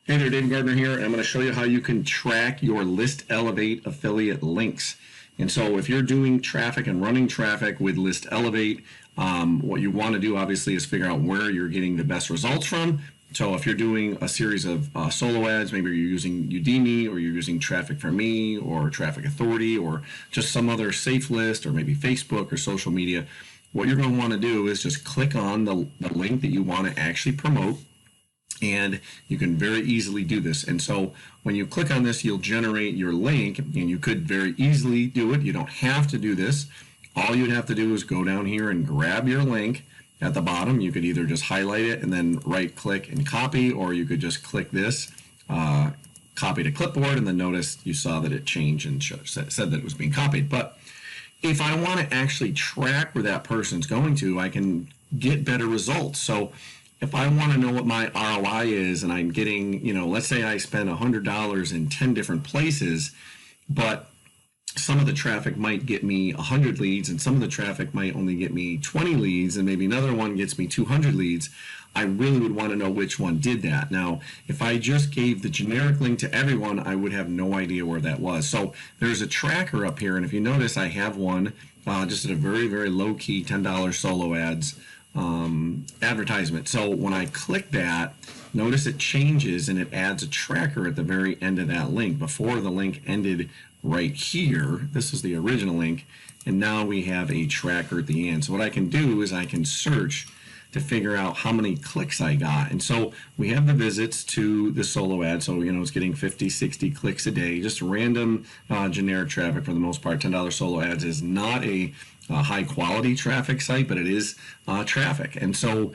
Hey there, Dave Gardner here, and I'm going to show you how you can track your List Elevate affiliate links. And so if you're doing traffic and running traffic with List Elevate, what you want to do obviously is figure out where you're getting the best results from. So if you're doing a series of solo ads, maybe you're using Udemy or you're using Traffic for Me or Traffic Authority or just some other safe list or maybe Facebook or social media, what you're going to want to do is just click on the link that you want to actually promote. And you can very easily do this. And so when you click on this, you'll generate your link, and you could very easily do it. You don't have to do this. All you'd have to do is go down here and grab your link at the bottom. You could either just highlight it and then right click and copy, or you could just click this, copy to clipboard, and then notice you saw that it changed and said that it was being copied. But if I want to actually track where that person's going to, I can get better results. So if I want to know what my ROI is and I'm getting, let's say I spend $100 in 10 different places, but some of the traffic might get me 100 leads and some of the traffic might only get me 20 leads and maybe another one gets me 200 leads, I really would want to know which one did that. Now, if I just gave the generic link to everyone, I would have no idea where that was. So there's a tracker up here, and if you notice, I have one just at a very, very low-key $10 solo ads advertisement. So when I click that, notice it changes and it adds a tracker at the very end of that link. Before, the link ended right here. This is the original link, and now we have a tracker at the end. So what I can do is I can search to figure out how many clicks I got. And so we have the visits to the solo ad. So, it's getting 50, 60 clicks a day, just random generic traffic for the most part. $10 solo ads is not a high quality traffic site, but it is traffic. And so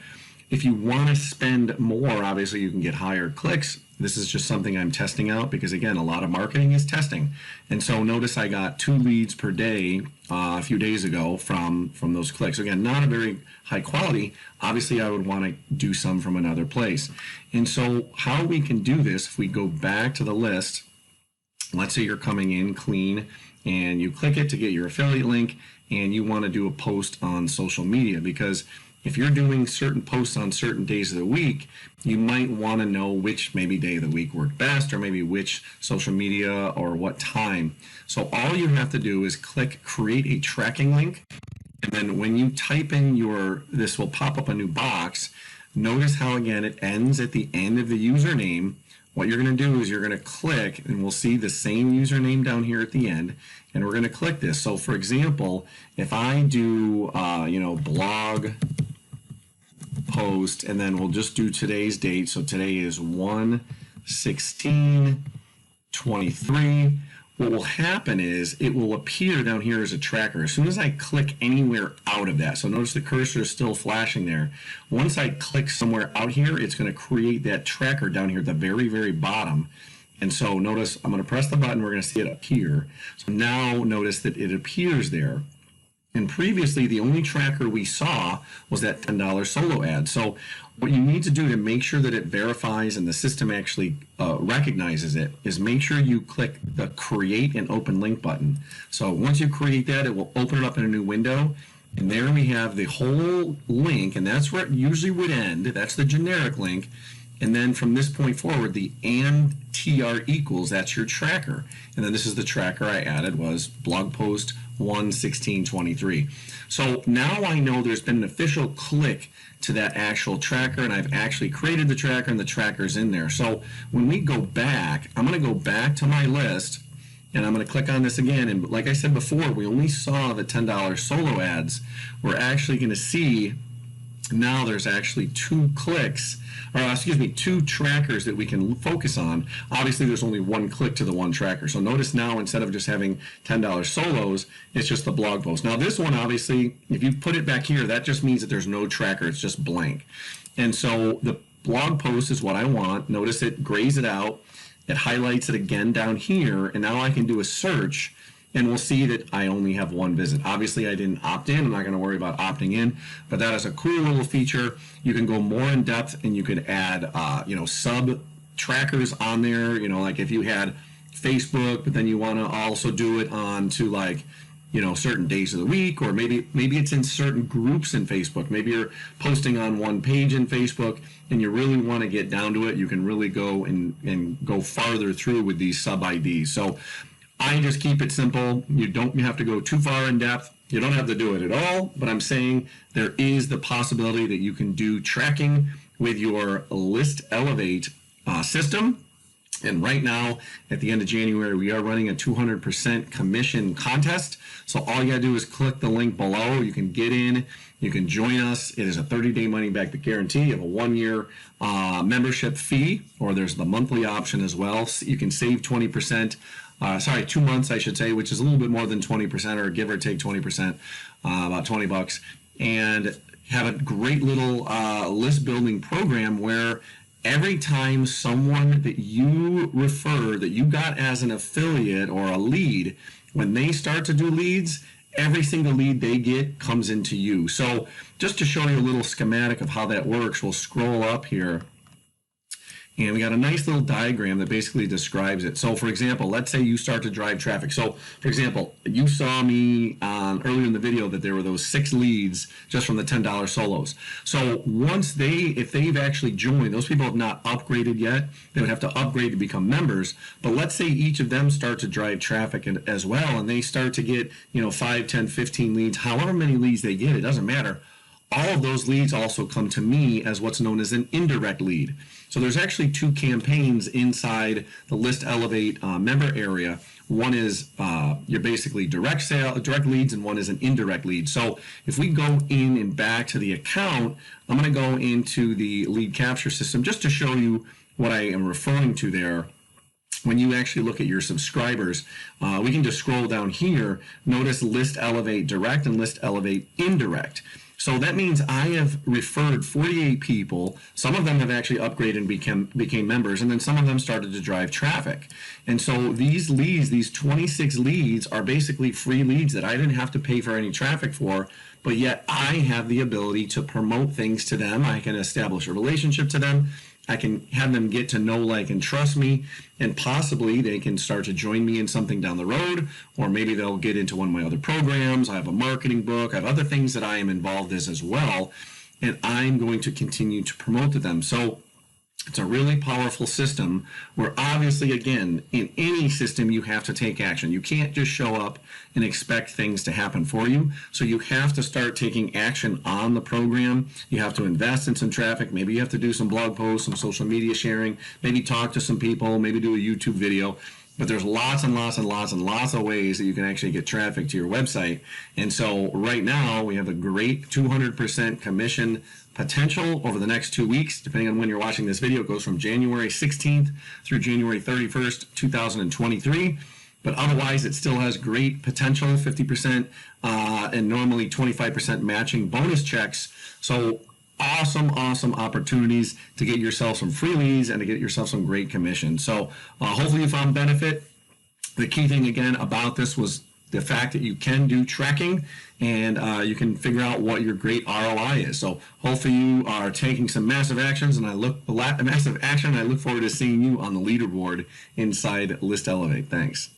if you want to spend more, obviously you can get higher clicks. This is just something I'm testing out because, again, a lot of marketing is testing. And so notice I got 2 leads per day a few days ago from those clicks. Again, not a very high quality. Obviously, I would want to do some from another place. And so how we can do this, if we go back to the list, let's say you're coming in clean and you click it to get your affiliate link and you want to do a post on social media, because if you're doing certain posts on certain days of the week, you might want to know which maybe day of the week worked best, or maybe which social media or what time. So all you have to do is click create a tracking link. And then when you type in this will pop up a new box. Notice how, again, it ends at the end of the username. What you're going to do is you're going to click, and we'll see the same username down here at the end, and we're going to click this. So for example, if I do, blog post, and then we'll just do today's date. So today is 1/16/23. What will happen is it will appear down here as a tracker as soon as I click anywhere out of that. So notice the cursor is still flashing there. Once I click somewhere out here, it's going to create that tracker down here at the very, very bottom. And so notice I'm going to press the button. We're going to see it appear. So now notice that it appears there. And previously, the only tracker we saw was that $10 solo ad. So what you need to do to make sure that it verifies and the system actually recognizes it is make sure you click the create and open link button. So once you create that, it will open it up in a new window. And there we have the whole link, and that's where it usually would end. That's the generic link. And then from this point forward, the and TR equals, that's your tracker. And then this is the tracker I added, was blog post 1/16/23. So now I know there's been an official click to that actual tracker, and I've actually created the tracker, and the tracker's in there. So when we go back, I'm going to go back to my list, and I'm going to click on this again. And like I said before, we only saw the $10 solo ads. We're actually going to see now there's actually 2 trackers that we can focus on. Obviously, there's only 1 click to the one tracker. So notice now, instead of just having $10 solos, it's just the blog post. Now this one, obviously, if you put it back here, that just means that there's no tracker. It's just blank. And so the blog post is what I want. Notice it grays it out. It highlights it again down here. And now I can do a search, and we'll see that I only have 1 visit. Obviously, I didn't opt in. I'm not going to worry about opting in, but that is a cool little feature. You can go more in depth, and you can add, sub trackers on there. Like if you had Facebook, but then you want to also do it on to like certain days of the week, or maybe it's in certain groups in Facebook. Maybe you're posting on one page in Facebook and you really want to get down to it. You can really go and go farther through with these sub IDs. So I just keep it simple. You don't have to go too far in depth. You don't have to do it at all, but I'm saying there is the possibility that you can do tracking with your List Elevate system. And right now, at the end of January, we are running a 200% commission contest. So all you gotta do is click the link below. You can get in, you can join us. It is a 30-day money-back guarantee. You have a 1-year membership fee, or there's the monthly option as well. So you can save 20%. 2 months, I should say, which is a little bit more than 20%, or give or take 20%, about $20, and have a great little list building program where every time someone that you refer, that you got as an affiliate or a lead, when they start to do leads, every single lead they get comes into you. So just to show you a little schematic of how that works, we'll scroll up here. And we got a nice little diagram that basically describes it. So for example, let's say you start to drive traffic. So for example, you saw me earlier in the video that there were those 6 leads just from the $10 solos. So once if they've actually joined, those people have not upgraded yet. They would have to upgrade to become members. But let's say each of them start to drive traffic as well, and they start to get 5, 10, 15 leads, however many leads they get, it doesn't matter. All of those leads also come to me as what's known as an indirect lead. So there's actually 2 campaigns inside the List Elevate member area. One is your basically direct leads, and one is an indirect lead. So if we go in and back to the account, I'm going to go into the lead capture system just to show you what I am referring to there. When you actually look at your subscribers, we can just scroll down here. Notice List Elevate Direct and List Elevate Indirect. So that means I have referred 48 people. Some of them have actually upgraded and became members, and then some of them started to drive traffic. And so these leads, these 26 leads, are basically free leads that I didn't have to pay for any traffic for, but yet I have the ability to promote things to them. I can establish a relationship to them. I can have them get to know, like, and trust me, and possibly they can start to join me in something down the road, or maybe they'll get into one of my other programs. I have a marketing book. I have other things that I am involved in as well, and I'm going to continue to promote to them. So it's a really powerful system where, obviously, again, in any system, you have to take action. You can't just show up and expect things to happen for you. So you have to start taking action on the program. You have to invest in some traffic. Maybe you have to do some blog posts, some social media sharing, maybe talk to some people, maybe do a YouTube video. But there's lots and lots and lots and lots of ways that you can actually get traffic to your website. And so right now we have a great 200% commission potential over the next 2 weeks, depending on when you're watching this video. It goes from January 16th through January 31st, 2023. But otherwise, it still has great potential, 50% and normally 25% matching bonus checks. So awesome opportunities to get yourself some free leads and to get yourself some great commission. So hopefully you found benefit. The key thing again about this was the fact that you can do tracking, and you can figure out what your great ROI is. So hopefully you are taking some massive actions, and I look forward to seeing you on the leaderboard inside List Elevate. Thanks.